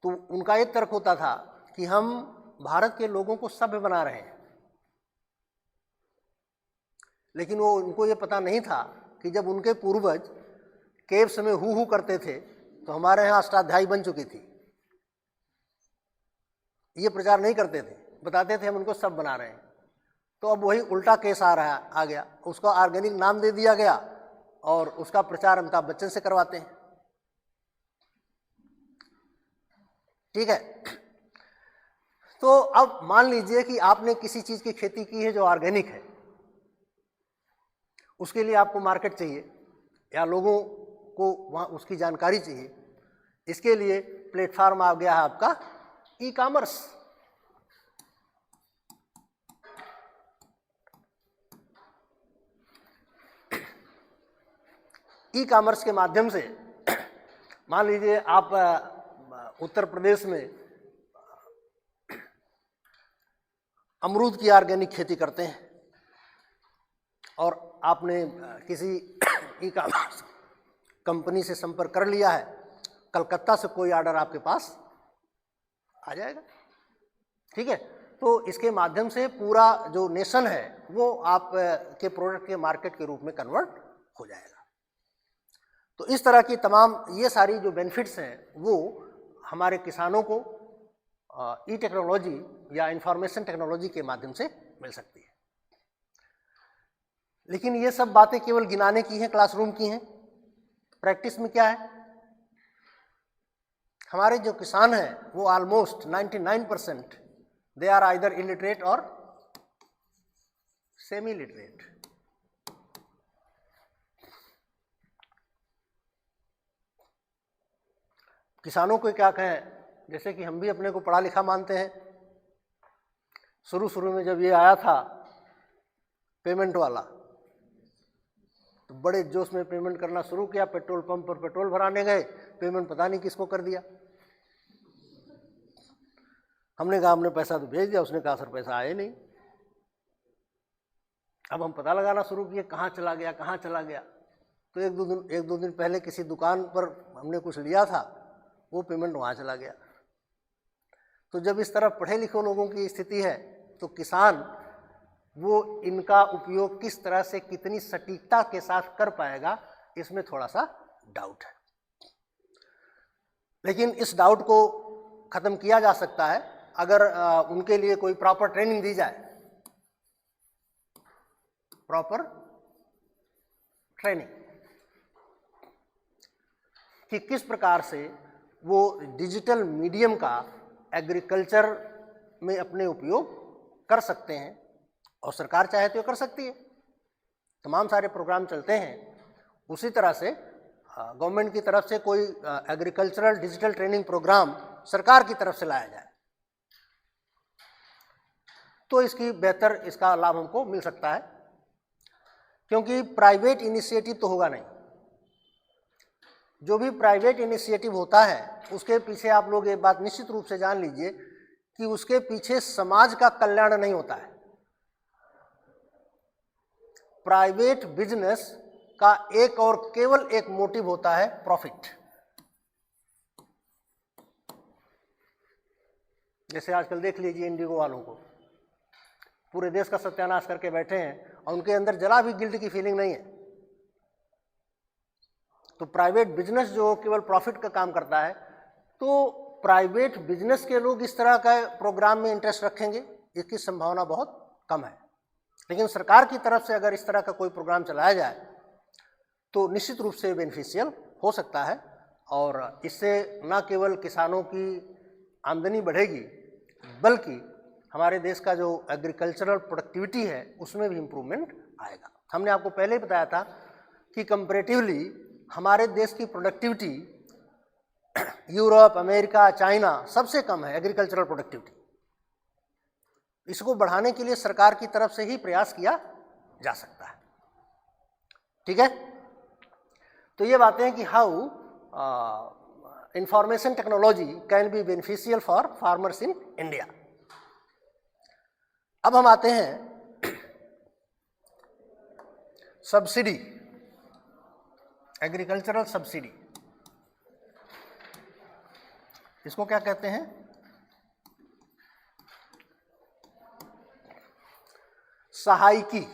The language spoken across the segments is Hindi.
तो उनका एक तर्क होता था कि हम भारत के लोगों को सभ्य बना रहे हैं, लेकिन वो उनको ये पता नहीं था कि जब उनके पूर्वज केव्स में हु करते थे तो हमारे यहाँ अष्टाध्यायी बन चुकी थी। ये प्रचार नहीं करते थे, बताते थे हम उनको सब बना रहे हैं। तो अब वही उल्टा केस आ गया, उसको ऑर्गेनिक नाम दे दिया गया और उसका प्रचार अमिताभ बच्चन से करवाते हैं। ठीक है, तो अब मान लीजिए कि आपने किसी चीज की खेती की है जो ऑर्गेनिक है, उसके लिए आपको मार्केट चाहिए या लोगों को वहाँ उसकी जानकारी चाहिए। इसके लिए प्लेटफॉर्म आ गया है आपका ई कॉमर्स। ई कॉमर्स के माध्यम से मान लीजिए आप उत्तर प्रदेश में अमरूद की ऑर्गेनिक खेती करते हैं और आपने किसी ई कॉमर्स कंपनी से संपर्क कर लिया है, कलकत्ता से कोई ऑर्डर आपके पास आ जाएगा। ठीक है, तो इसके माध्यम से पूरा जो नेशन है वो आप के प्रोडक्ट के मार्केट के रूप में कन्वर्ट हो जाएगा। तो इस तरह की तमाम ये सारी जो बेनिफिट्स हैं वो हमारे किसानों को ई टेक्नोलॉजी या इंफॉर्मेशन टेक्नोलॉजी के माध्यम से मिल सकती है। लेकिन ये सब बातें केवल गिनाने की हैं, क्लासरूम की हैं। प्रैक्टिस में क्या है, हमारे जो किसान हैं वो almost 99% they are either illiterate और सेमी लिटरेट। किसानों को क्या कहें, जैसे कि हम भी अपने को पढ़ा लिखा मानते हैं। शुरू में जब ये आया था पेमेंट वाला, तो बड़े जोश में पेमेंट करना शुरू किया। पेट्रोल पंप पर पेट्रोल भराने गए, पेमेंट पता नहीं किसको कर दिया। हमने कहा हमने पैसा तो भेज दिया, उसने कहा सर पैसा आया नहीं। अब हम पता लगाना शुरू किए कहाँ चला गया। तो एक दो दिन पहले किसी दुकान पर हमने कुछ लिया था, वो पेमेंट वहाँ चला गया। तो जब इस तरह पढ़े लिखे लोगों की स्थिति है तो किसान वो इनका उपयोग किस तरह से कितनी सटीकता के साथ कर पाएगा, इसमें थोड़ा सा डाउट है। लेकिन इस डाउट को खत्म किया जा सकता है अगर उनके लिए कोई प्रॉपर ट्रेनिंग दी जाए। प्रॉपर ट्रेनिंग कि किस प्रकार से वो डिजिटल मीडियम का एग्रीकल्चर में अपने उपयोग कर सकते हैं, और सरकार चाहे तो कर सकती है। तमाम सारे प्रोग्राम चलते हैं। उसी तरह से गवर्नमेंट की तरफ से कोई एग्रीकल्चरल डिजिटल ट्रेनिंग प्रोग्राम सरकार की तरफ से लाया जाए तो इसका लाभ हमको मिल सकता है, क्योंकि प्राइवेट इनिशिएटिव तो होगा नहीं। जो भी प्राइवेट इनिशिएटिव होता है उसके पीछे आप लोग एक बात निश्चित रूप से जान लीजिए कि उसके पीछे समाज का कल्याण नहीं होता है। प्राइवेट बिजनेस का एक और केवल एक मोटिव होता है प्रॉफिट। जैसे आजकल देख लीजिए इंडिगो वालों को, पूरे देश का सत्यानाश करके बैठे हैं और उनके अंदर जरा भी गिल्ट की फीलिंग नहीं है। तो प्राइवेट बिजनेस जो केवल प्रॉफिट का काम करता है, तो प्राइवेट बिजनेस के लोग इस तरह का प्रोग्राम में इंटरेस्ट रखेंगे, इसकी संभावना बहुत कम है। लेकिन सरकार की तरफ से अगर इस तरह का कोई प्रोग्राम चलाया जाए तो निश्चित रूप से बेनिफिशियल हो सकता है, और इससे न केवल किसानों की आमदनी बढ़ेगी बल्कि हमारे देश का जो एग्रीकल्चरल प्रोडक्टिविटी है उसमें भी इम्प्रूवमेंट आएगा। हमने आपको पहले ही बताया था कि कंपैरेटिवली हमारे देश की प्रोडक्टिविटी यूरोप, अमेरिका, चाइना सबसे कम है एग्रीकल्चरल प्रोडक्टिविटी। इसको बढ़ाने के लिए सरकार की तरफ से ही प्रयास किया जा सकता है। ठीक है, तो ये बातें हैं कि how information technology can be beneficial for farmers in India. अब हम आते हैं सब्सिडी, एग्रीकल्चरल सब्सिडी। इसको क्या कहते हैं? सहायकी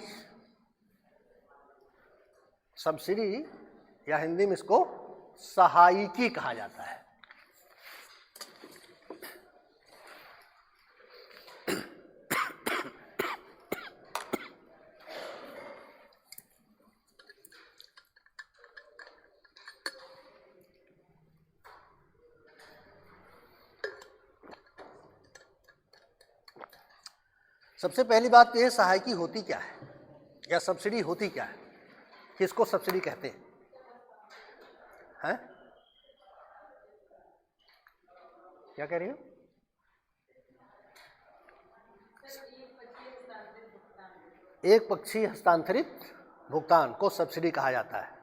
सब्सिडी, या हिंदी में इसको सहायकी कहा जाता है। सबसे पहली बात यह सहायकी होती क्या है, या सब्सिडी होती क्या है, किसको सब्सिडी कहते हैं? क्या कह रही हो? एक पक्षीय हस्तांतरित भुगतान को सब्सिडी कहा जाता है।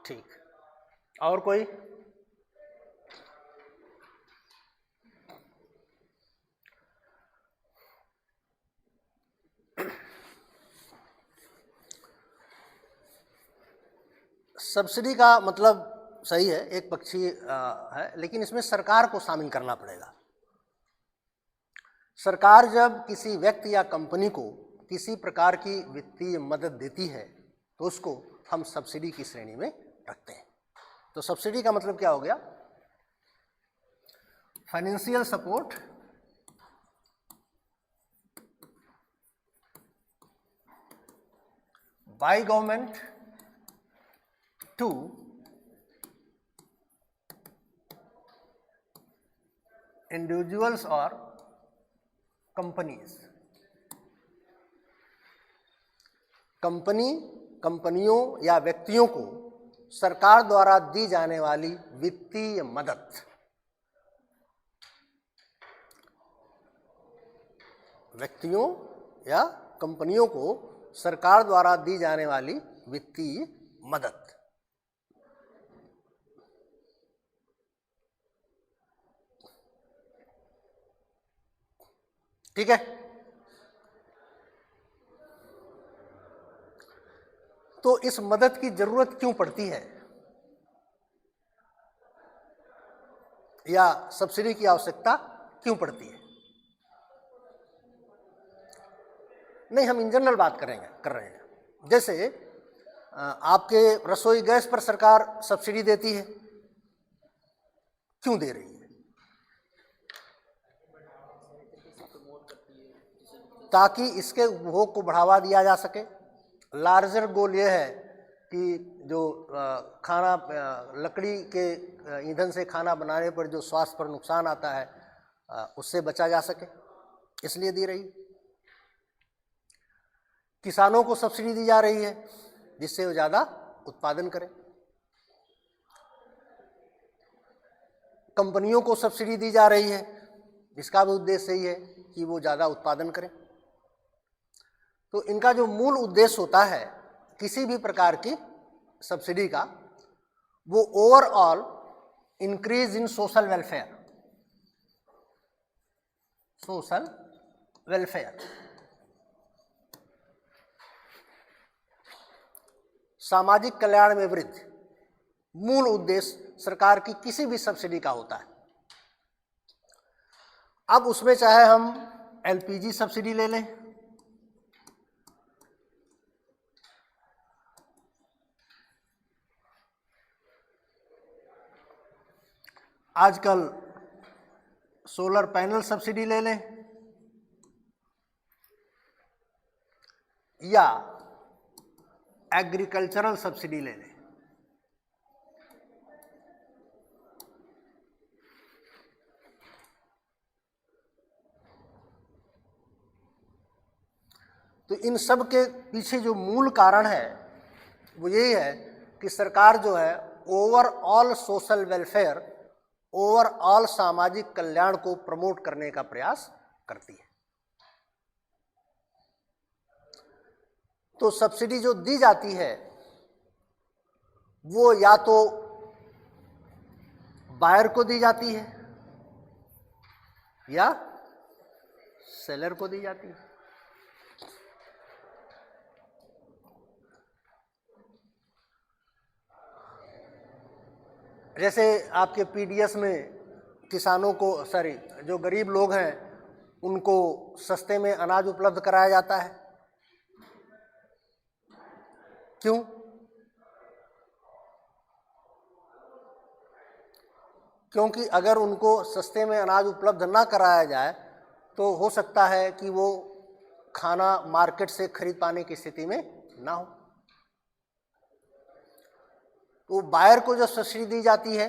ठीक, और कोई? सब्सिडी का मतलब सही है, एक पक्षीय है, लेकिन इसमें सरकार को शामिल करना पड़ेगा। सरकार जब किसी व्यक्ति या कंपनी को किसी प्रकार की वित्तीय मदद देती है तो उसको हम सब्सिडी की श्रेणी में रखते हैं। तो सब्सिडी का मतलब क्या हो गया? Financial support by government to individuals और कंपनीज। कंपनियों या व्यक्तियों को सरकार द्वारा दी जाने वाली वित्तीय मदद। व्यक्तियों या कंपनियों को सरकार द्वारा दी जाने वाली वित्तीय मदद। ठीक है? तो इस मदद की जरूरत क्यों पड़ती है, या सब्सिडी की आवश्यकता क्यों पड़ती है? नहीं, हम इन जनरल बात कर रहे हैं। जैसे आपके रसोई गैस पर सरकार सब्सिडी देती है, क्यों दे रही है? ताकि इसके उपभोग को बढ़ावा दिया जा सके। लार्जर गोल ये है कि जो खाना लकड़ी के ईंधन से खाना बनाने पर जो स्वास्थ्य पर नुकसान आता है उससे बचा जा सके, इसलिए दी रही। किसानों को सब्सिडी दी जा रही है जिससे वो ज़्यादा उत्पादन करें। कंपनियों को सब्सिडी दी जा रही है, इसका भी उद्देश्य यही है कि वो ज़्यादा उत्पादन करें। तो इनका जो मूल उद्देश्य होता है किसी भी प्रकार की सब्सिडी का, वो overall increase in social welfare, सामाजिक कल्याण में वृद्धि, मूल उद्देश्य सरकार की किसी भी सब्सिडी का होता है। अब उसमें चाहे हम एलपीजी सब्सिडी ले लें, आजकल सोलर पैनल सब्सिडी ले लें, या एग्रीकल्चरल सब्सिडी ले लें। तो इन सब के पीछे जो मूल कारण है वो यही है कि सरकार जो है ओवरऑल सोशल वेलफेयर, ओवरऑल सामाजिक कल्याण को प्रमोट करने का प्रयास करती है। तो सब्सिडी जो दी जाती है वो या तो बायर को दी जाती है या सेलर को दी जाती है। जैसे आपके पीडीएस में किसानों को जो गरीब लोग हैं उनको सस्ते में अनाज उपलब्ध कराया जाता है। क्यों? क्योंकि अगर उनको सस्ते में अनाज उपलब्ध ना कराया जाए तो हो सकता है कि वो खाना मार्केट से खरीद पाने की स्थिति में ना हो। तो बायर को जो सब्सिडी दी जाती है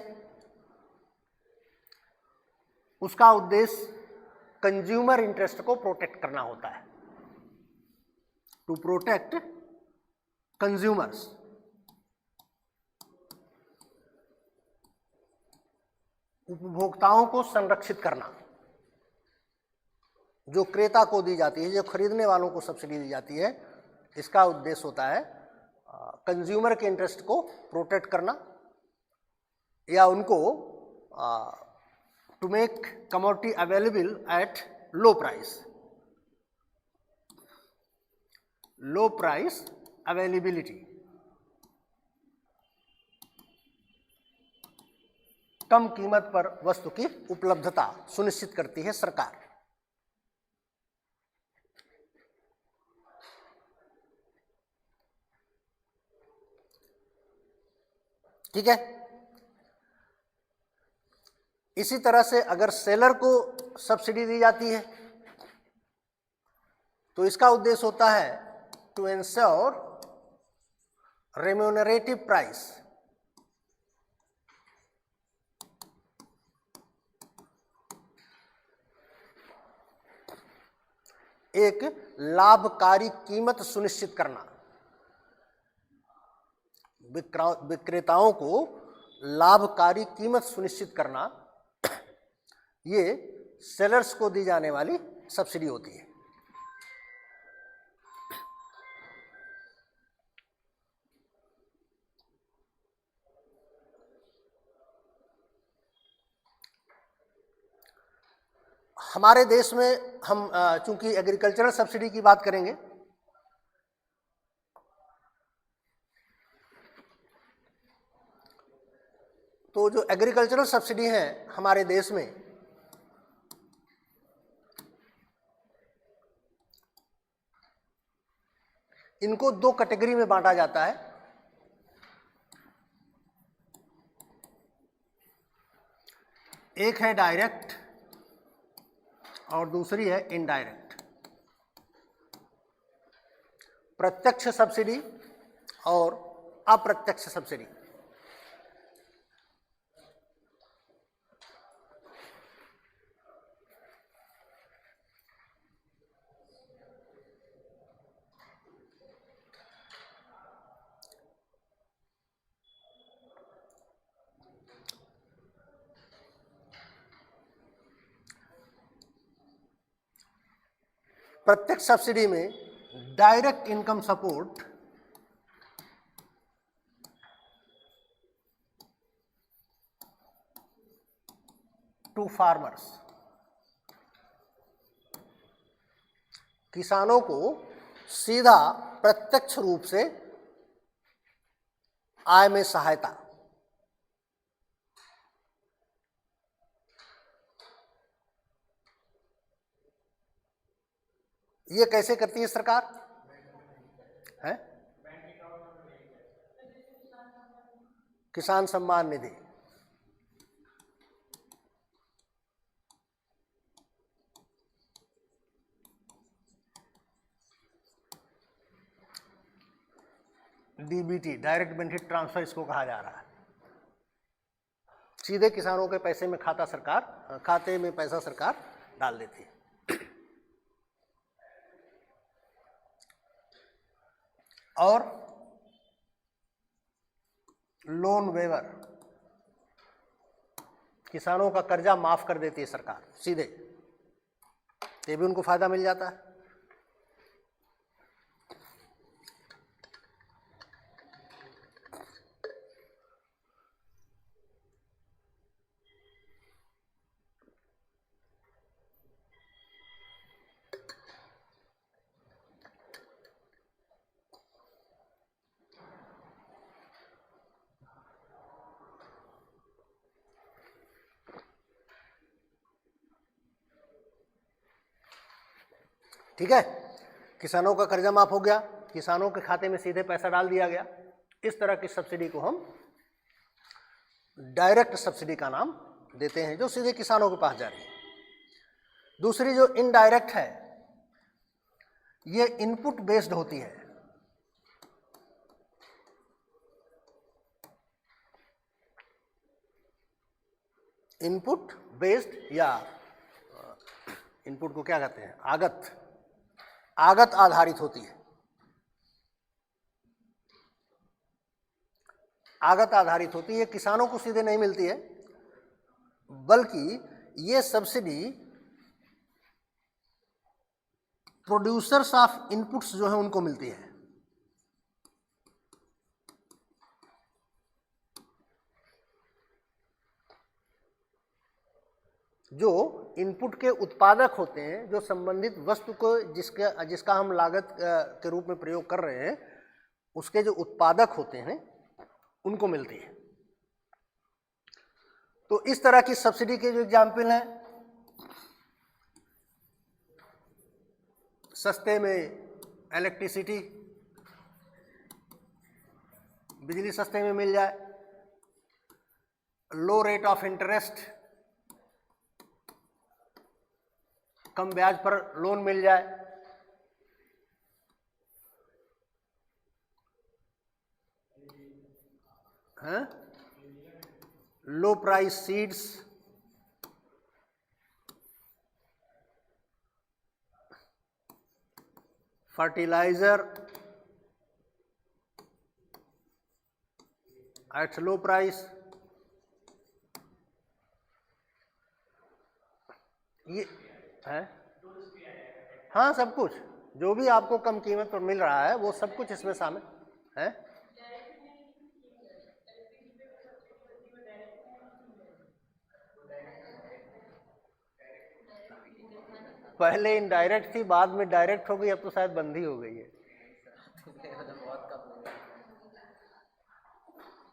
उसका उद्देश्य कंज्यूमर इंटरेस्ट को प्रोटेक्ट करना होता है, टू प्रोटेक्ट कंज्यूमर्स। उपभोक्ताओं को संरक्षित करना। जो क्रेता को दी जाती है, जो खरीदने वालों को सब्सिडी दी जाती है, इसका उद्देश्य होता है कंज्यूमर के इंटरेस्ट को प्रोटेक्ट करना या उनको to make commodity available at low price availability. कम कीमत पर वस्तु की उपलब्धता सुनिश्चित करती है सरकार। ठीक है। इसी तरह से अगर सेलर को सब्सिडी दी जाती है तो इसका उद्देश्य होता है टू एंश्योर रेम्यूनरेटिव प्राइस। एक लाभकारी कीमत सुनिश्चित करना। विक्रेताओं को लाभकारी कीमत सुनिश्चित करना, ये सेलर्स को दी जाने वाली सब्सिडी होती है। हमारे देश में हम चूंकि एग्रीकल्चरल सब्सिडी की बात करेंगे, तो जो एग्रीकल्चरल सब्सिडी है हमारे देश में, इनको दो कैटेगरी में बांटा जाता है। एक है डायरेक्ट और दूसरी है इनडायरेक्ट। प्रत्यक्ष सब्सिडी और अप्रत्यक्ष सब्सिडी। प्रत्यक्ष सब्सिडी में direct income support to farmers. किसानों को सीधा प्रत्यक्ष रूप से आय में सहायता। ये कैसे करती है सरकार? है किसान Samman Nidhi. DBT, direct benefit transfer इसको कहा जा रहा है। सीधे किसानों के पैसे में खाते में पैसा सरकार डाल देती है। और लोन वेवर, किसानों का कर्जा माफ कर देती है सरकार सीधे, ये भी उनको फायदा मिल जाता है। ठीक है, किसानों का कर्जा माफ हो गया, किसानों के खाते में सीधे पैसा डाल दिया गया। इस तरह की सब्सिडी को हम डायरेक्ट सब्सिडी का नाम देते हैं, जो सीधे किसानों के पास जा रही है। दूसरी जो इनडायरेक्ट है, ये इनपुट बेस्ड होती है। इनपुट बेस्ड, या इनपुट को क्या कहते हैं, आगत आधारित होती है। आगत आधारित होती है, किसानों को सीधे नहीं मिलती है, बल्कि ये सब्सिडी प्रोड्यूसर्स ऑफ इनपुट्स जो है उनको मिलती है। जो इनपुट के उत्पादक होते हैं, जो संबंधित वस्तु को जिसका हम लागत के रूप में प्रयोग कर रहे हैं, उसके जो उत्पादक होते हैं उनको मिलती है। तो इस तरह की सब्सिडी के जो एग्जाम्पल हैं, सस्ते में इलेक्ट्रिसिटी, बिजली सस्ते में मिल जाए, लो रेट ऑफ इंटरेस्ट, कम ब्याज पर लोन मिल जाए, हैं, low price seeds, fertiliser at low price, ये है। हाँ, सब कुछ जो भी आपको कम कीमत पर मिल रहा है वो सब कुछ इसमें शामिल है। पहले इनडायरेक्ट थी, बाद में डायरेक्ट हो गई, अब तो शायद बंद ही हो गई है।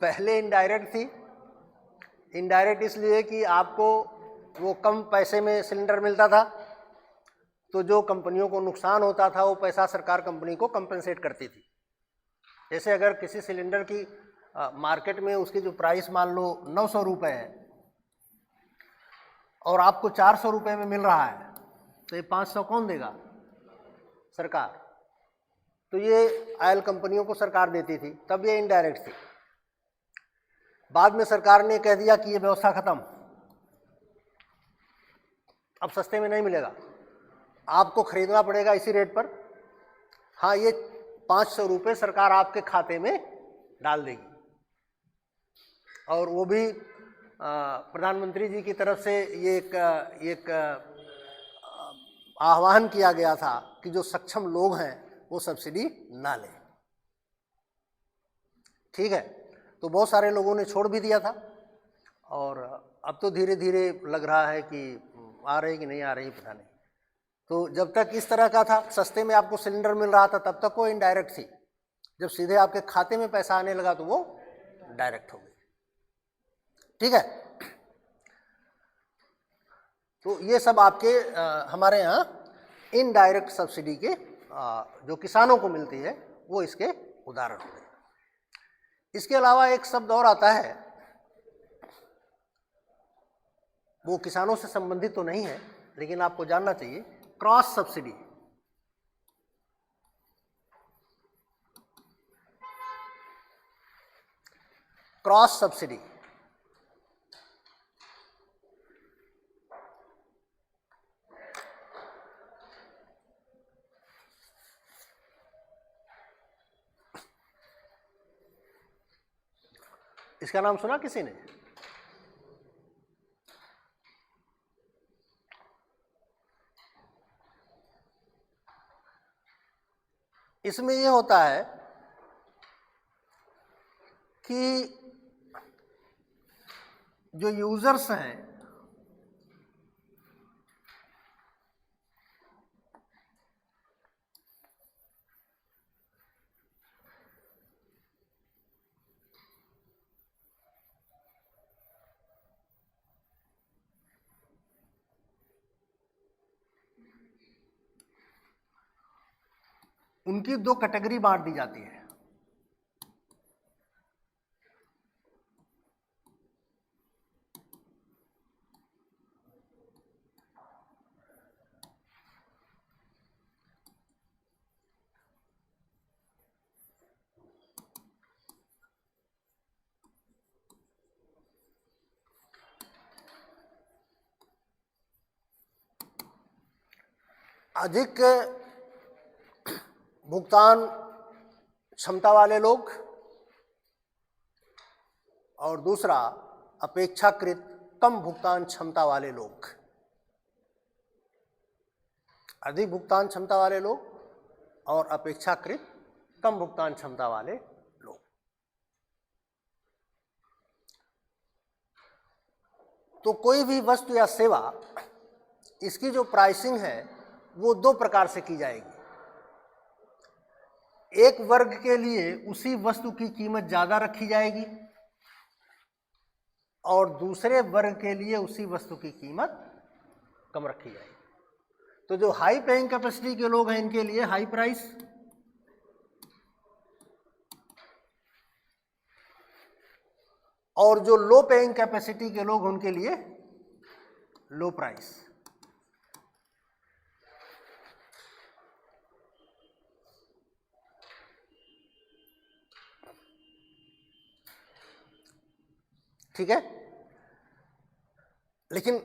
पहले इनडायरेक्ट थी, इनडायरेक्ट इसलिए कि आपको वो कम पैसे में सिलेंडर मिलता था, तो जो कंपनियों को नुकसान होता था वो पैसा सरकार कंपनी को कंपनसेट करती थी। जैसे अगर किसी सिलेंडर की मार्केट में उसकी जो प्राइस मान लो 900 रुपये है और आपको 400 रुपये में मिल रहा है, तो ये 500 कौन देगा? सरकार। तो ये ऑयल कंपनियों को सरकार देती थी, तब ये इनडायरेक्ट थी। बाद में सरकार ने कह दिया कि ये व्यवस्था खत्म, अब सस्ते में नहीं मिलेगा, आपको खरीदना पड़ेगा इसी रेट पर। हाँ, ये 500 रुपये सरकार आपके खाते में डाल देगी, और वो भी प्रधानमंत्री जी की तरफ से ये एक आह्वान किया गया था कि जो सक्षम लोग हैं वो सब्सिडी ना लें। ठीक है, तो बहुत सारे लोगों ने छोड़ भी दिया था, और अब तो धीरे धीरे लग रहा है कि आ रही कि नहीं आ रही, पता नहीं। तो जब तक इस तरह का था, सस्ते में आपको सिलेंडर मिल रहा था, तब तक वो इनडायरेक्ट थी। जब सीधे आपके खाते में पैसा आने लगा तो वो डायरेक्ट हो गई। ठीक है, तो ये सब आपके हमारे यहाँ इनडायरेक्ट सब्सिडी के जो किसानों को मिलती है वो इसके उदाहरण हो गए। इसके अलावा एक शब्द और आता है, वो किसानों से संबंधित तो नहीं है लेकिन आपको जानना चाहिए, क्रॉस सब्सिडी। क्रॉस सब्सिडी इसका नाम सुना किसी ने? इसमें यह होता है कि जो यूजर्स हैं उनकी दो कैटेगरी बांट दी जाती है। अधिक भुगतान क्षमता वाले लोग और दूसरा अपेक्षाकृत कम भुगतान क्षमता वाले लोग। अधिक भुगतान क्षमता वाले लोग और अपेक्षाकृत कम भुगतान क्षमता वाले लोग। तो कोई भी वस्तु या सेवा, इसकी जो प्राइसिंग है वो दो प्रकार से की जाएगी। एक वर्ग के लिए उसी वस्तु की कीमत ज्यादा रखी जाएगी और दूसरे वर्ग के लिए उसी वस्तु की कीमत कम रखी जाएगी। तो जो हाई पेइंग कैपेसिटी के लोग हैं इनके लिए हाई प्राइस, और जो लो पेइंग कैपेसिटी के लोग उनके लिए लो प्राइस। ठीक है। लेकिन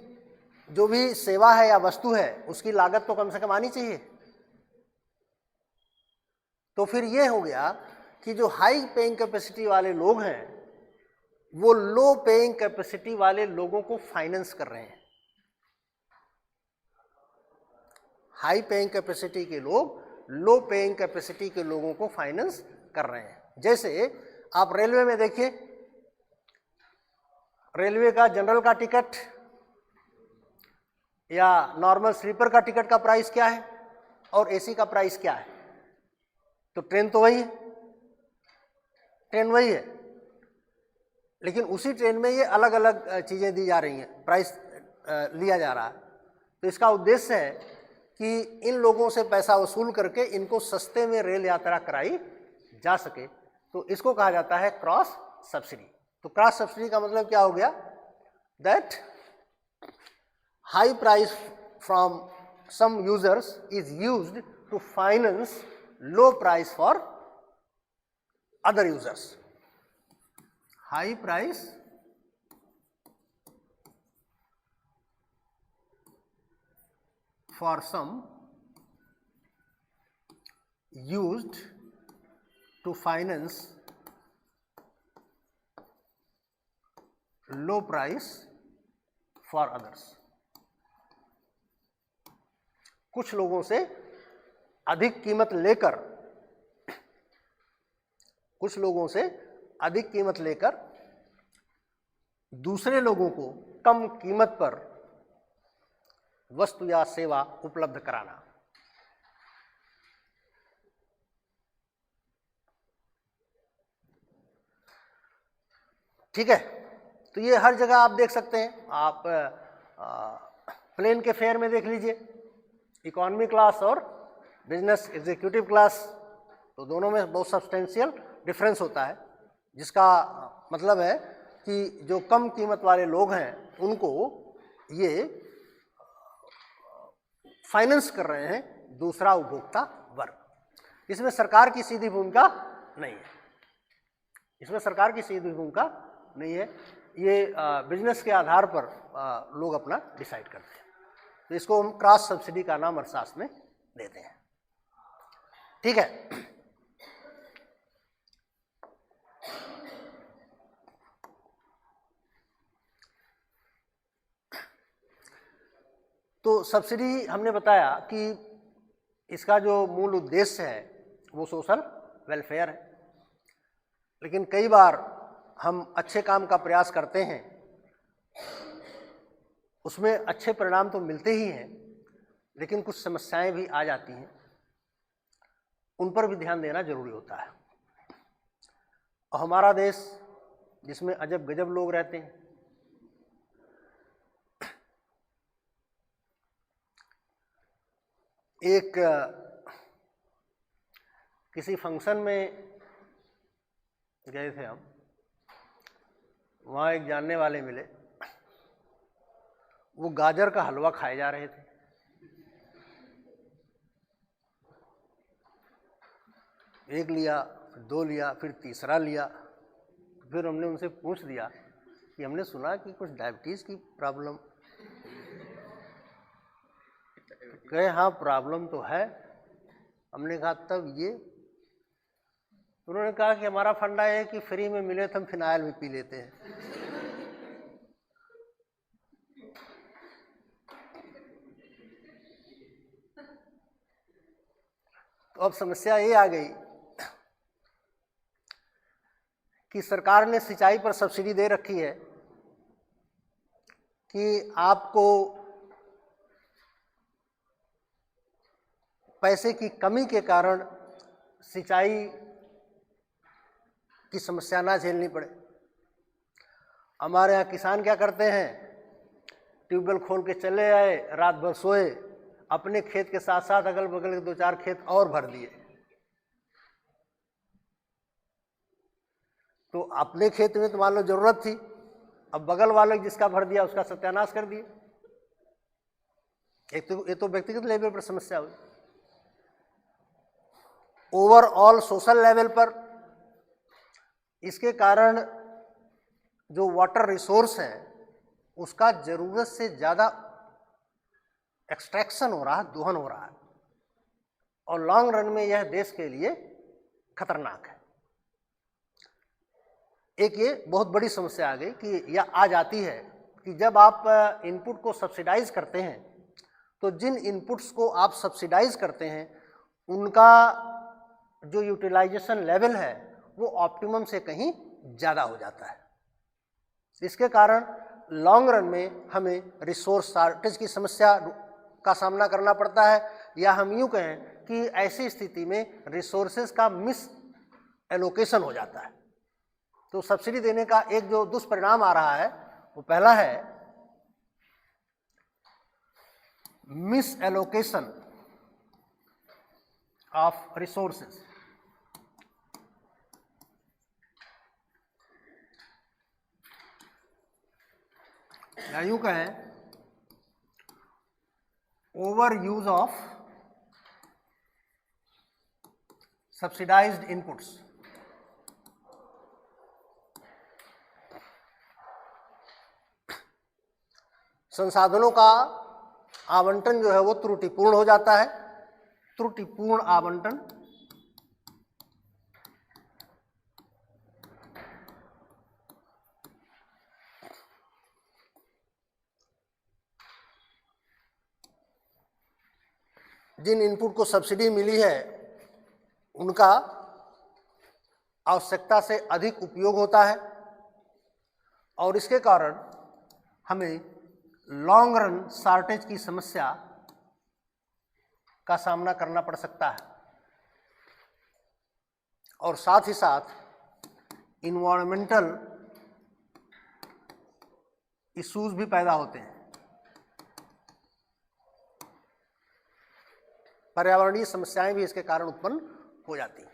जो भी सेवा है या वस्तु है उसकी लागत तो कम से कम आनी चाहिए। तो फिर ये हो गया कि जो हाई पेइंग कैपेसिटी वाले लोग हैं वो लो पेइंग कैपेसिटी वाले लोगों को फाइनेंस कर रहे हैं। हाई पेइंग कैपेसिटी के लोग लो पेइंग कैपेसिटी के लोगों को फाइनेंस कर रहे हैं। जैसे आप रेलवे में देखिए, रेलवे का जनरल का टिकट या नॉर्मल स्लीपर का टिकट का प्राइस क्या है और एसी का प्राइस क्या है? तो ट्रेन तो वही है, ट्रेन वही है, लेकिन उसी ट्रेन में ये अलग अलग चीज़ें दी जा रही हैं, प्राइस लिया जा रहा है। तो इसका उद्देश्य है कि इन लोगों से पैसा वसूल करके इनको सस्ते में रेल यात्रा कराई जा सके। तो इसको कहा जाता है क्रॉस सब्सिडी। तो क्रॉस सब्सिडी का मतलब क्या हो गया? That high price from some users is used to finance low price for other users. High price for some used to finance low price for others। कुछ लोगों से अधिक कीमत लेकर, कुछ लोगों से अधिक कीमत लेकर दूसरे लोगों को कम कीमत पर वस्तु या सेवा उपलब्ध कराना। ठीक है। तो ये हर जगह आप देख सकते हैं। आप प्लेन के फेयर में देख लीजिए, इकोनॉमी क्लास और बिजनेस एग्जीक्यूटिव क्लास, तो दोनों में बहुत सब्सटेंशियल डिफरेंस होता है, जिसका मतलब है कि जो कम कीमत वाले लोग हैं उनको ये फाइनेंस कर रहे हैं दूसरा उपभोक्ता वर्ग। इसमें सरकार की सीधी भूमिका नहीं है, इसमें सरकार की सीधी भूमिका नहीं है। ये बिजनेस के आधार पर लोग अपना डिसाइड करते हैं। तो इसको हम क्रॉस सब्सिडी का नाम अर्थशास्त्र में देते हैं। ठीक है। तो सब्सिडी हमने बताया कि इसका जो मूल उद्देश्य है वो सोशल वेलफेयर है, लेकिन कई बार हम अच्छे काम का प्रयास करते हैं, उसमें अच्छे परिणाम तो मिलते ही हैं, लेकिन कुछ समस्याएं भी आ जाती हैं, उन पर भी ध्यान देना जरूरी होता है। और हमारा देश जिसमें अजब गजब लोग रहते हैं, एक किसी फंक्शन में गए थे हम, वहाँ एक जानने वाले मिले, वो गाजर का हलवा खाए जा रहे थे। एक लिया, फिर दो लिया, फिर तीसरा लिया। फिर हमने उनसे पूछ दिया कि हमने सुना कि कुछ डायबिटीज़ की प्रॉब्लम। कहे हाँ प्रॉब्लम तो है। हमने कहा तब ये? उन्होंने कहा कि हमारा फंडा है कि फ्री में मिले तो हम फिनाइल भी पी लेते हैं। तो अब समस्या ये आ गई कि सरकार ने सिंचाई पर सब्सिडी दे रखी है कि आपको पैसे की कमी के कारण सिंचाई की समस्या ना झेलनी पड़े। हमारे यहाँ किसान क्या करते हैं, ट्यूबवेल खोल के चले आए, रात भर सोए, अपने खेत के साथ साथ अगल बगल के 2-4 खेत और भर दिए। तो अपने खेत में तो मान लो जरूरत थी, अब बगल वाले जिसका भर दिया उसका सत्यानाश कर दिए। ये तो व्यक्तिगत लेवल पर समस्या हुई। ओवरऑल सोशल लेवल पर इसके कारण जो वाटर रिसोर्स है उसका जरूरत से ज़्यादा एक्सट्रैक्शन हो रहा है, दोहन हो रहा है, और लॉन्ग रन में यह देश के लिए खतरनाक है। एक ये बहुत बड़ी समस्या आ गई कि यह आ जाती है कि जब आप इनपुट को सब्सिडाइज करते हैं तो जिन इनपुट्स को आप सब्सिडाइज करते हैं उनका जो यूटिलाइजेशन लेवल है वो ऑप्टिमम से कहीं ज़्यादा हो जाता है। इसके कारण लॉन्ग रन में हमें रिसोर्स शॉर्टेज की समस्या का सामना करना पड़ता है, या हम यूँ कहें कि ऐसी स्थिति में रिसोर्सेज का मिस एलोकेशन हो जाता है। तो सब्सिडी देने का एक जो दुष्परिणाम आ रहा है वो पहला है मिस एलोकेशन ऑफ रिसोर्सेज। या यूं कहें over use of subsidised inputs. संसाधनों का आवंटन जो है वो त्रुटिपूर्ण हो जाता है। त्रुटिपूर्ण आवंटन जिन इनपुट को सब्सिडी मिली है उनका आवश्यकता से अधिक उपयोग होता है, और इसके कारण हमें लॉन्ग रन शॉर्टेज की समस्या का सामना करना पड़ सकता है, और साथ ही साथ इन्वायरमेंटल इश्यूज भी पैदा होते हैं। पर्यावरणीय समस्याएं भी इसके कारण उत्पन्न हो जाती हैं।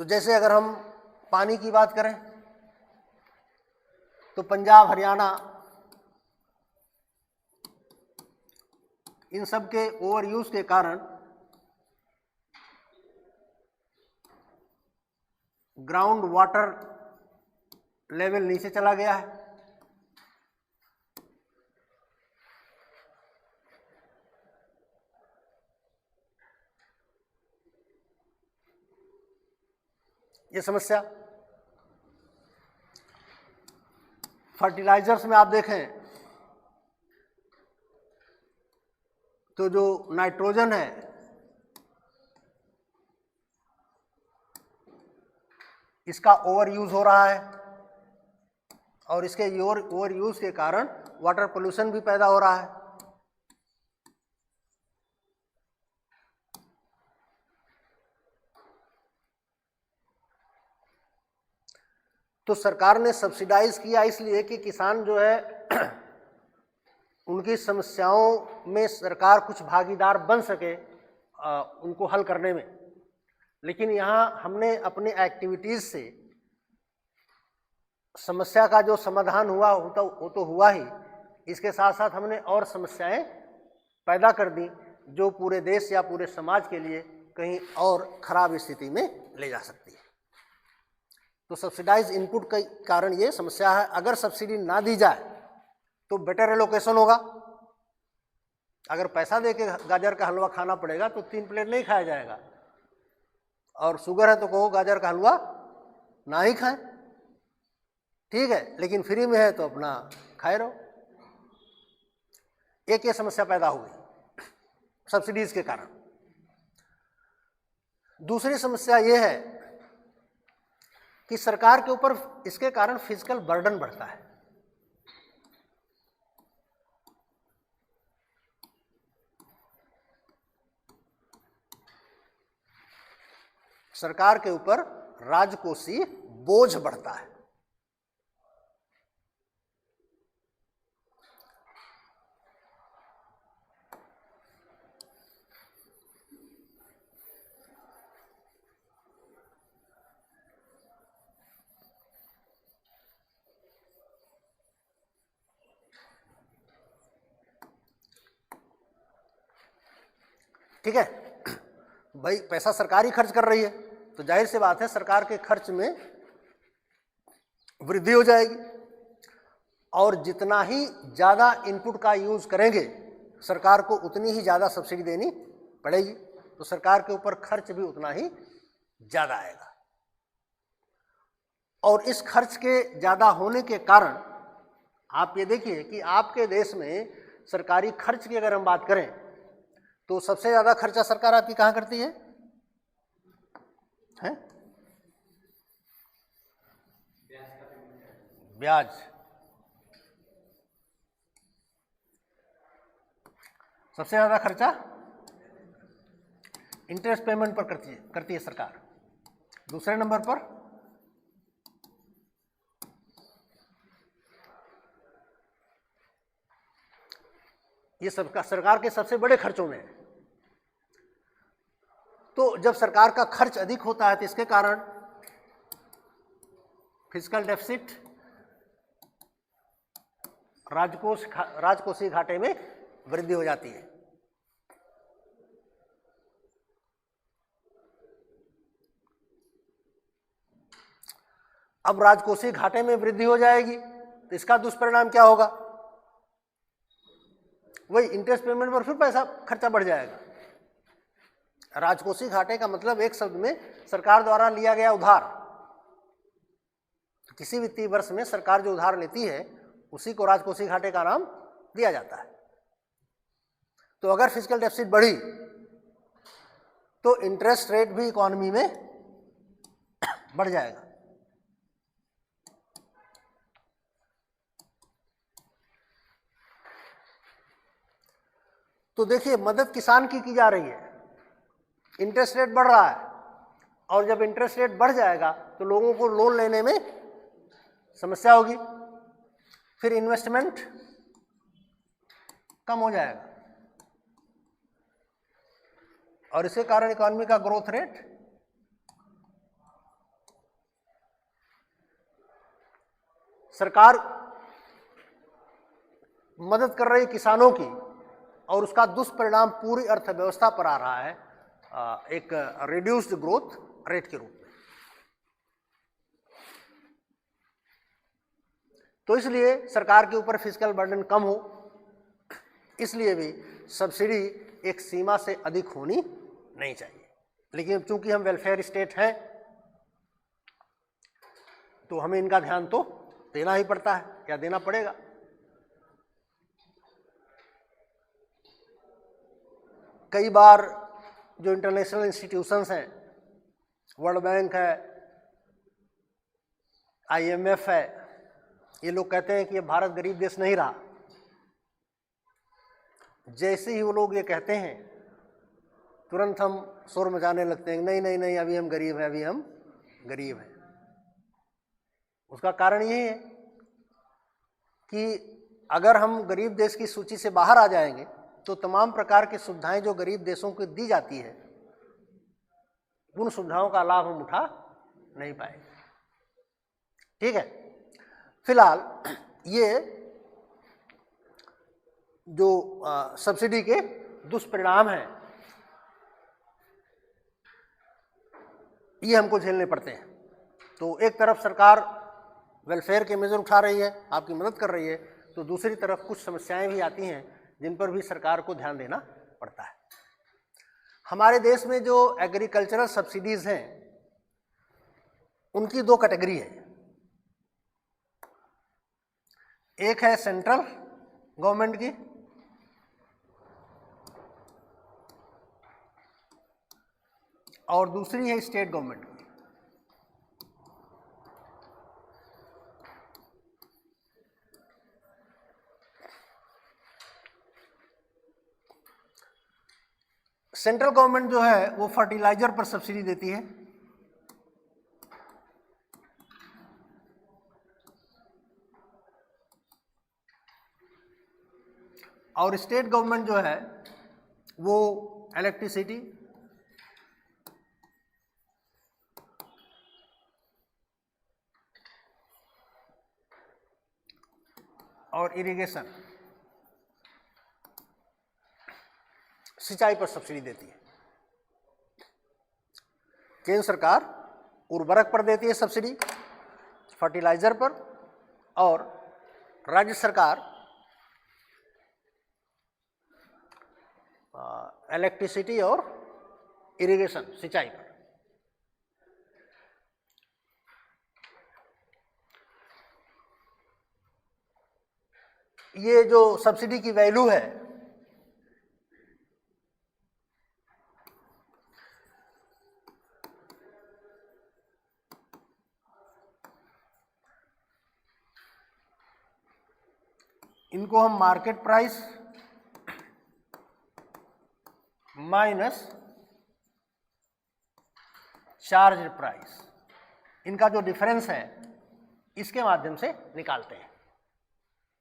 तो जैसे अगर हम पानी की बात करें तो पंजाब, हरियाणा, इन सब के ओवर यूज के कारण ग्राउंड वाटर लेवल नीचे चला गया है। ये समस्या फर्टिलाइजर्स में आप देखें तो जो नाइट्रोजन है इसका ओवर यूज हो रहा है, और इसके ओवर यूज के कारण वाटर पोल्यूशन भी पैदा हो रहा है। तो सरकार ने सब्सिडाइज किया इसलिए कि किसान जो है उनकी समस्याओं में सरकार कुछ भागीदार बन सके उनको हल करने में। लेकिन यहाँ हमने अपनी एक्टिविटीज़ से समस्या का जो समाधान हुआ वो तो हुआ ही, इसके साथ साथ हमने और समस्याएं पैदा कर दी जो पूरे देश या पूरे समाज के लिए कहीं और खराब स्थिति में ले जा सकती है। तो सब्सिडाइज इनपुट का कारण ये समस्या है। अगर सब्सिडी ना दी जाए तो बेटर एलोकेशन होगा। अगर पैसा दे के गाजर का हलवा खाना पड़ेगा तो 3 प्लेट नहीं खाया जाएगा, और शुगर है तो कहो गाजर का हलवा ना ही खाएं, ठीक है, लेकिन फ्री में है तो अपना खाए रहो। एक ये समस्या पैदा हुई सब्सिडीज के कारण। दूसरी समस्या ये है कि सरकार के ऊपर इसके कारण फिजिकल बर्डन बढ़ता है। सरकार के ऊपर राजकोषीय बोझ बढ़ता है। ठीक है भाई, पैसा सरकार ही खर्च कर रही है तो जाहिर सी बात है सरकार के खर्च में वृद्धि हो जाएगी, और जितना ही ज़्यादा इनपुट का यूज करेंगे सरकार को उतनी ही ज़्यादा सब्सिडी देनी पड़ेगी, तो सरकार के ऊपर खर्च भी उतना ही ज़्यादा आएगा। और इस खर्च के ज़्यादा होने के कारण आप ये देखिए कि आपके देश में सरकारी खर्च की अगर हम बात करें तो सबसे ज़्यादा खर्चा सरकार आपकी कहाँ करती है? ब्याज। सबसे ज़्यादा खर्चा इंटरेस्ट पेमेंट पर करती है सरकार। दूसरे नंबर पर ये सरकार के सबसे बड़े खर्चों में है। तो जब सरकार का खर्च अधिक होता है तो इसके कारण फिजिकल डेफिसिट, राजकोषीय घाटे में वृद्धि हो जाती है। अब राजकोषीय घाटे में वृद्धि हो जाएगी तो इसका दुष्परिणाम क्या होगा? वही इंटरेस्ट पेमेंट पर फिर पैसा खर्चा बढ़ जाएगा। राजकोषीय घाटे का मतलब एक शब्द में सरकार द्वारा लिया गया उधार। तो किसी वित्तीय वर्ष में सरकार जो उधार लेती है उसी को राजकोषीय घाटे का नाम दिया जाता है। तो अगर फिजिकल डेफिसिट बढ़ी तो इंटरेस्ट रेट भी इकोनॉमी में बढ़ जाएगा। तो देखिए, मदद किसान की जा रही है, इंटरेस्ट रेट बढ़ रहा है, और जब इंटरेस्ट रेट बढ़ जाएगा तो लोगों को लोन लेने में समस्या होगी, फिर इन्वेस्टमेंट कम हो जाएगा, और इसके कारण इकोनॉमी का ग्रोथ रेट सरकार मदद कर रही किसानों की, और उसका दुष्परिणाम पूरी अर्थव्यवस्था पर आ रहा है एक रिड्यूस्ड ग्रोथ रेट के रूप में। तो इसलिए सरकार के ऊपर फिजिकल बर्डन कम हो, इसलिए भी सब्सिडी एक सीमा से अधिक होनी नहीं चाहिए। लेकिन चूंकि हम वेलफेयर स्टेट हैं तो हमें इनका ध्यान तो देना ही पड़ता है, या देना पड़ेगा। कई बार जो इंटरनेशनल इंस्टीट्यूशंस हैं, वर्ल्ड बैंक है, IMF है, ये लोग कहते हैं कि ये भारत गरीब देश नहीं रहा। जैसे ही वो लोग ये कहते हैं तुरंत हम शोर मचाने लगते हैं, नहीं नहीं नहीं, अभी हम गरीब हैं, अभी हम गरीब हैं। उसका कारण यही है कि अगर हम गरीब देश की सूची से बाहर आ जाएंगे तो तमाम प्रकार की सुविधाएं जो गरीब देशों को दी जाती है उन सुविधाओं का लाभ हम उठा नहीं पाएंगे। ठीक है, फिलहाल ये जो सब्सिडी के दुष्परिणाम हैं ये हमको झेलने पड़ते हैं। तो एक तरफ सरकार वेलफेयर के मेजर उठा रही है, आपकी मदद कर रही है, तो दूसरी तरफ कुछ समस्याएं भी आती हैं जिन पर भी सरकार को ध्यान देना पड़ता है। हमारे देश में जो एग्रीकल्चरल सब्सिडीज हैं उनकी दो कैटेगरी है। एक है सेंट्रल गवर्नमेंट की और दूसरी है स्टेट गवर्नमेंट की। सेंट्रल गवर्नमेंट जो है वो फर्टिलाइजर पर सब्सिडी देती है और स्टेट गवर्नमेंट जो है वो इलेक्ट्रिसिटी और इरिगेशन, सिंचाई पर सब्सिडी देती है। केंद्र सरकार उर्वरक पर देती है सब्सिडी, फर्टिलाइजर पर, और राज्य सरकार इलेक्ट्रिसिटी और इरिगेशन, सिंचाई पर। ये जो सब्सिडी की वैल्यू है इनको हम market price minus charge price, इनका जो डिफरेंस है इसके माध्यम से निकालते हैं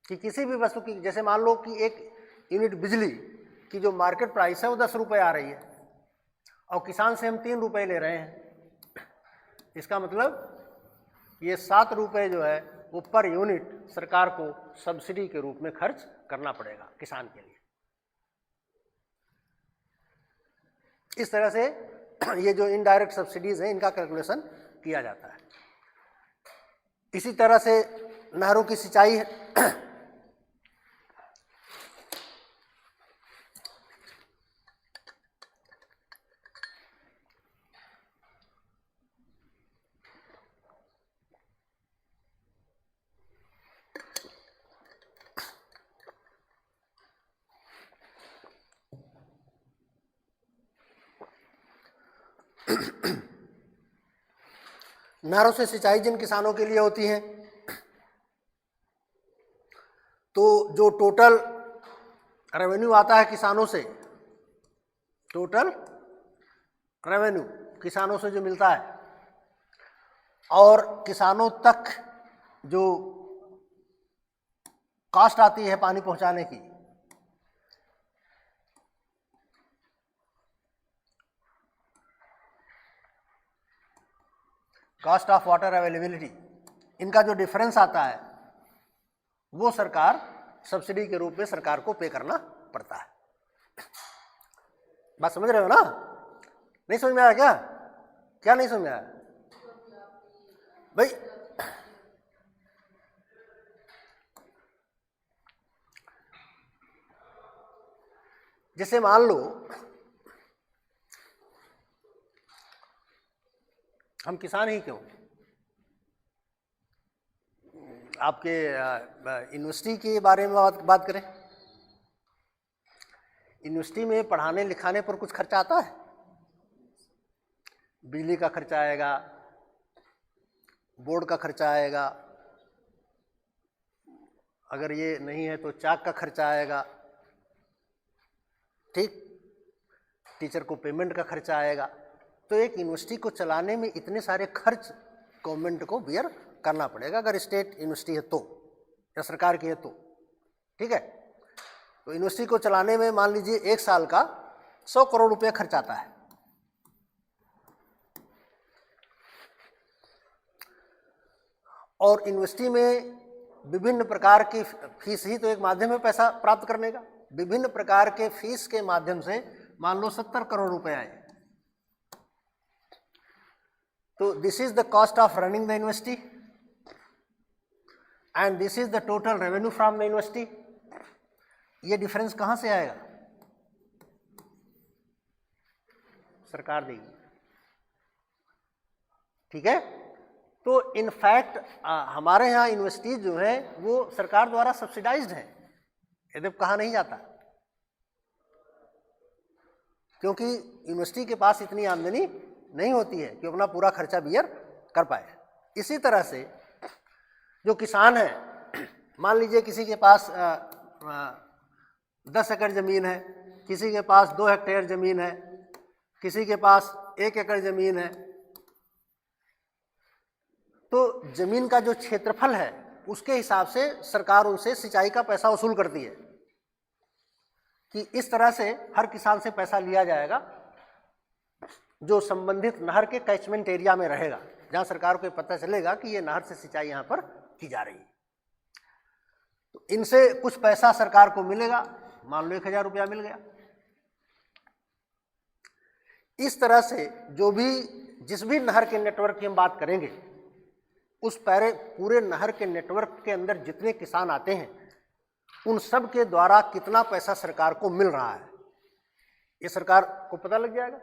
कि किसी भी वस्तु की, जैसे मान लो कि एक यूनिट बिजली की जो मार्केट प्राइस है वो 10 रुपये आ रही है और किसान से हम 3 रुपये ले रहे हैं, इसका मतलब ये 7 रुपये जो है वो पर यूनिट सरकार को सब्सिडी के रूप में खर्च करना पड़ेगा किसान के लिए। इस तरह से ये जो इनडायरेक्ट सब्सिडीज हैं इनका कैलकुलेशन किया जाता है। इसी तरह से नहरों की सिंचाई है नहरों से सिंचाई जिन किसानों के लिए होती है तो जो टोटल रेवेन्यू आता है किसानों से, टोटल रेवेन्यू किसानों से जो मिलता है और किसानों तक जो कॉस्ट आती है पानी पहुंचाने की, कॉस्ट ऑफ वाटर अवेलेबिलिटी, इनका जो डिफरेंस आता है वो सरकार सब्सिडी के रूप में सरकार को पे करना पड़ता है। बात समझ रहे हो ना? नहीं समझ में आया क्या? क्या नहीं समझ में आया भाई? जैसे मान लो हम किसान ही क्यों, आपके यूनिवर्सिटी के बारे में बात करें, यूनिवर्सिटी में पढ़ाने लिखाने पर कुछ खर्चा आता है, बिजली का खर्चा आएगा, बोर्ड का खर्चा आएगा, अगर ये नहीं है तो चाक का खर्चा आएगा, ठीक, टीचर को पेमेंट का खर्चा आएगा। तो एक यूनिवर्सिटी को चलाने में इतने सारे खर्च गवर्नमेंट को बियर करना पड़ेगा, अगर स्टेट यूनिवर्सिटी है तो या सरकार की है तो। ठीक है। तो यूनिवर्सिटी को चलाने में मान लीजिए 1 साल का 100 करोड़ रुपया खर्च आता है। और यूनिवर्सिटी में विभिन्न प्रकार की फीस ही तो एक माध्यम है पैसा प्राप्त करने का। विभिन्न प्रकार के फीस के माध्यम से मान लो 70 करोड़ रुपए आए, तो this is the cost of running the university and this is the total revenue from the university. ये डिफरेंस कहां से आएगा? सरकार देगी, ठीक है। तो इनफैक्ट हमारे यहाँ यूनिवर्सिटी जो है वो सरकार द्वारा सब्सिडाइज्ड है, यद्यप कहा नहीं जाता, क्योंकि यूनिवर्सिटी के पास इतनी आमदनी नहीं होती है कि अपना पूरा खर्चा बियर कर पाए। इसी तरह से जो किसान है, मान लीजिए किसी के पास 10 एकड़ जमीन है, किसी के पास 2 हेक्टेयर जमीन है, किसी के पास 1 एकड़ जमीन है, तो जमीन का जो क्षेत्रफल है उसके हिसाब से सरकार उनसे सिंचाई का पैसा वसूल करती है कि इस तरह से हर किसान से पैसा लिया जाएगा जो संबंधित नहर के कैचमेंट एरिया में रहेगा, जहां सरकार को पता चलेगा कि ये नहर से सिंचाई यहां पर की जा रही है। तो इनसे कुछ पैसा सरकार को मिलेगा, मान लो 1000 रुपया मिल गया। इस तरह से जो भी जिस भी नहर के नेटवर्क की हम बात करेंगे, उस पूरे नहर के नेटवर्क के अंदर जितने किसान आते हैं उन सब के द्वारा कितना पैसा सरकार को मिल रहा है ये सरकार को पता लग जाएगा।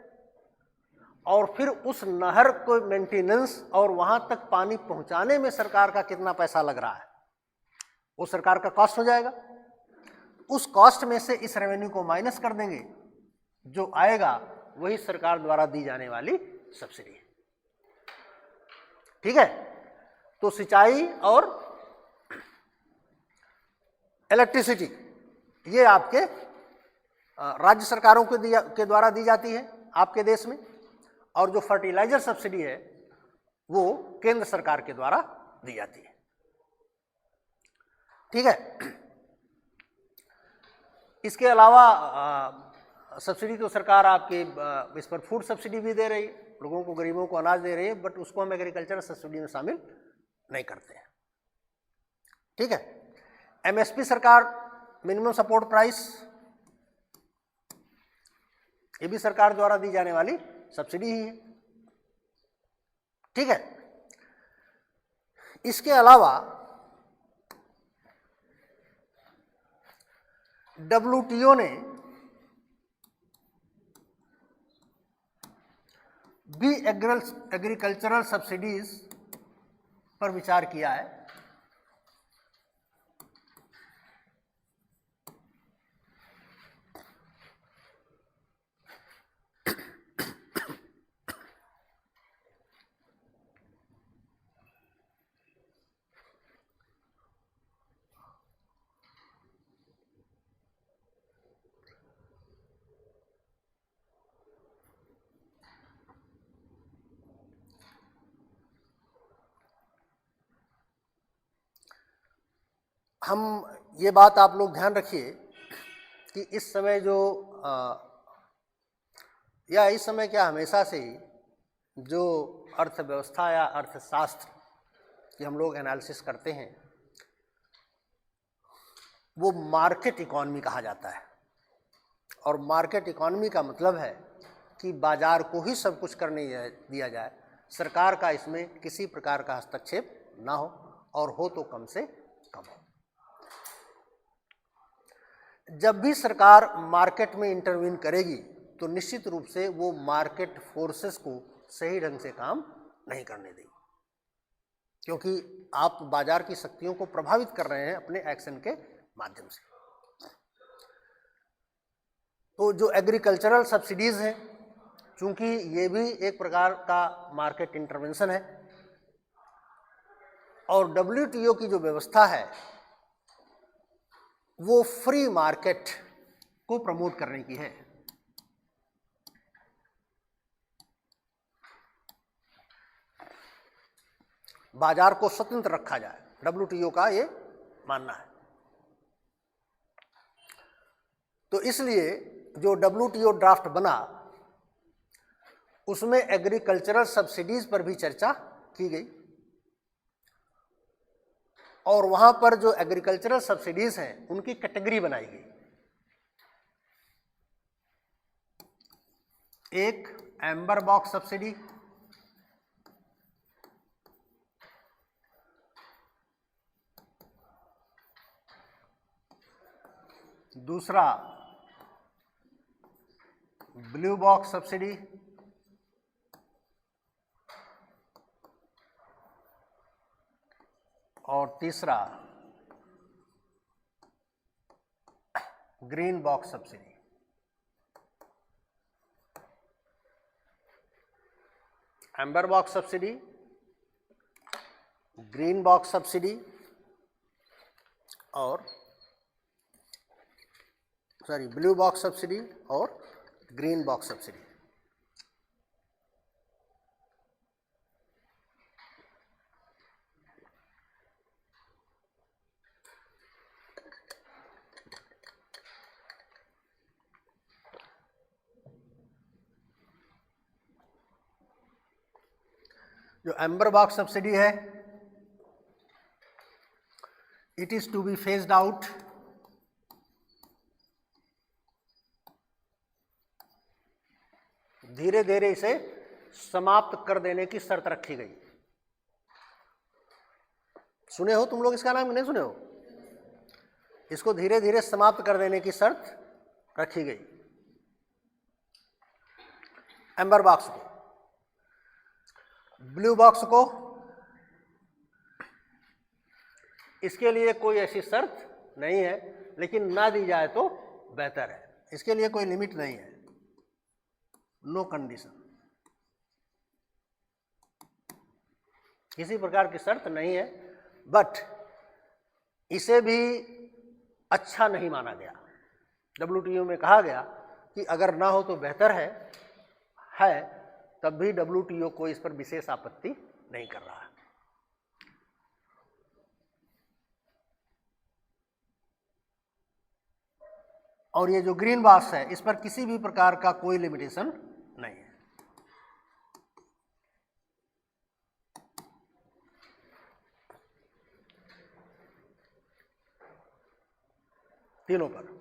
और फिर उस नहर को मेंटेनेंस और वहां तक पानी पहुंचाने में सरकार का कितना पैसा लग रहा है वो सरकार का कॉस्ट हो जाएगा। उस कॉस्ट में से इस रेवेन्यू को माइनस कर देंगे, जो आएगा वही सरकार द्वारा दी जाने वाली सब्सिडी है, ठीक है। तो सिंचाई और इलेक्ट्रिसिटी ये आपके राज्य सरकारों के द्वारा दी जाती है आपके देश में, और जो फर्टिलाइजर सब्सिडी है वो केंद्र सरकार के द्वारा दी जाती है, ठीक है। इसके अलावा सब्सिडी तो सरकार आपके इस पर फूड सब्सिडी भी दे रही है, लोगों को, गरीबों को अनाज दे रही है, बट उसको हम एग्रीकल्चर सब्सिडी में शामिल नहीं करते हैं, ठीक है। एमएसपी सरकार, मिनिमम सपोर्ट प्राइस, ये भी सरकार द्वारा दी जाने वाली सब्सिडी ही है, ठीक है। इसके अलावा डब्ल्यूटीओ ने भी एग्रीकल्चरल सब्सिडीज पर विचार किया है। हम ये बात आप लोग ध्यान रखिए कि इस समय जो या इस समय क्या हमेशा से ही जो अर्थव्यवस्था या अर्थशास्त्र की हम लोग एनालिसिस करते हैं वो मार्केट इकोनॉमी कहा जाता है। और मार्केट इकोनॉमी का मतलब है कि बाजार को ही सब कुछ करने दिया जाए, सरकार का इसमें किसी प्रकार का हस्तक्षेप ना हो, और हो तो कम से कम हो। जब भी सरकार मार्केट में इंटरवीन करेगी तो निश्चित रूप से वो मार्केट फोर्सेस को सही ढंग से काम नहीं करने देगी, क्योंकि आप बाजार की शक्तियों को प्रभावित कर रहे हैं अपने एक्शन के माध्यम से। तो जो एग्रीकल्चरल सब्सिडीज हैं, चूंकि ये भी एक प्रकार का मार्केट इंटरवेंशन है, और डब्ल्यूटीओ की जो व्यवस्था है वो फ्री मार्केट को प्रमोट करने की है। बाजार को स्वतंत्र रखा जाए, डब्ल्यूटीओ का ये मानना है। तो इसलिए जो WTO ड्राफ्ट बना उसमें एग्रीकल्चरल सब्सिडीज पर भी चर्चा की गई और वहां पर जो एग्रीकल्चरल सब्सिडीज हैं उनकी कैटेगरी बनाई गई। एक एम्बर बॉक्स सब्सिडी, दूसरा ब्लू बॉक्स सब्सिडी, और तीसरा green box subsidy. Amber box subsidy, green box subsidy और ब्लू बॉक्स सब्सिडी और ग्रीन बॉक्स सब्सिडी। जो एम्बर बॉक्स सब्सिडी है, it is to be phased out धीरे धीरे इसे समाप्त कर देने की शर्त रखी गई। सुने हो तुम लोग इसका नाम, नहीं सुने हो? इसको धीरे धीरे समाप्त कर देने की शर्त रखी गई एम्बर बॉक्स को। ब्लू बॉक्स को इसके लिए कोई ऐसी शर्त नहीं है, लेकिन ना दी जाए तो बेहतर है। इसके लिए कोई लिमिट नहीं है, नो कंडीशन, किसी प्रकार की शर्त नहीं है। बट इसे भी अच्छा नहीं माना गया। WTO में कहा गया कि अगर ना हो तो बेहतर है, तब भी WTO को इस पर विशेष आपत्ति नहीं कर रहा है। और ये जो ग्रीन बॉक्स है, इस पर किसी भी प्रकार का कोई लिमिटेशन नहीं है। तीनों पर।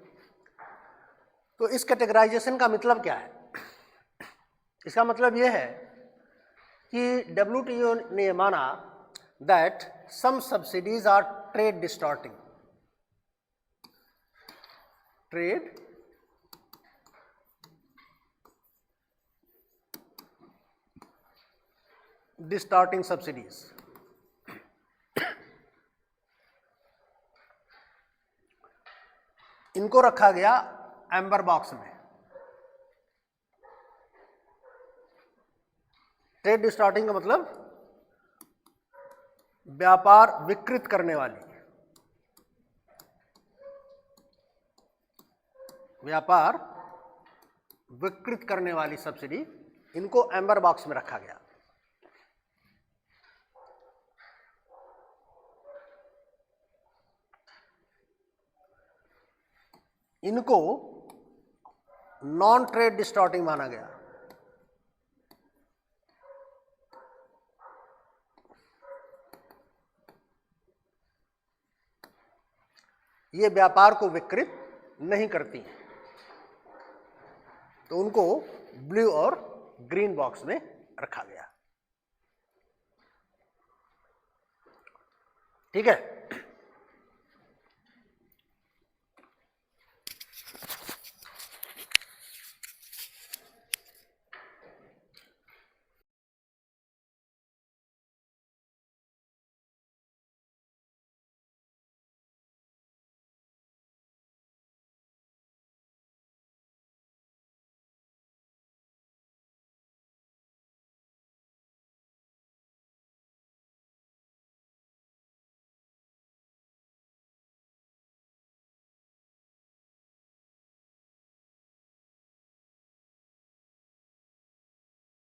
तो इस कैटेगराइजेशन का मतलब क्या है? इसका मतलब यह है कि WTO ने माना that some subsidies are trade distorting, trade distorting subsidies. इनको रखा गया एम्बर बॉक्स में। ट्रेड डिस्टॉर्टिंग का मतलब व्यापार विकृत करने वाली, व्यापार विकृत करने वाली सब्सिडी, इनको एम्बर बॉक्स में रखा गया। इनको नॉन ट्रेड डिस्टॉर्टिंग माना गया। ये व्यापार को विकृत नहीं करती, तो उनको ब्लू और ग्रीन बॉक्स में रखा गया। ठीक है।